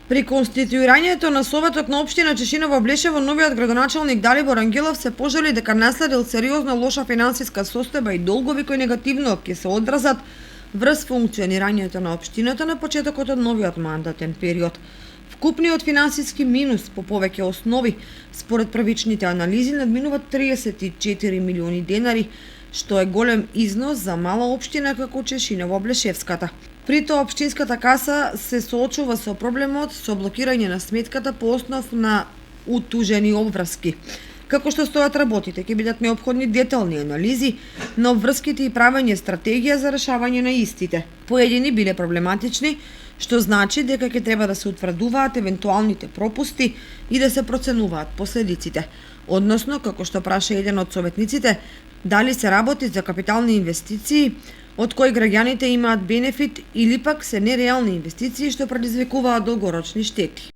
При конституирањето на Советот на општина Чешиново Блешево, новиот градоначалник Далибор Ангелов се пожали дека наследил сериозно лоша финансиска состојба и долгови кои негативно ќе се одразат врз функционирањето на општината на почетокот од новиот мандатен период. Вкупниот финансиски минус по повеќе основи, според првичните анализи, надминува 34 милиони денари, што е голем износ за мала општина како Чешиново Блешевската. При тоа општинската каса се соочува со проблемот со блокирање на сметката по основ на утужени обврски. Како што стојат работите, ќе бидат неопходни детални анализи на обврските и правење стратегија за решавање на истите. Поедини биле проблематични, што значи дека ќе треба да се утврдуваат евентуалните пропусти и да се проценуваат последиците. Односно, како што праша еден од советниците, дали се работи за капитални инвестиции, од кои граѓаните имаат бенефит, или пак се нереални инвестиции што предизвикуваат долгорочни штети.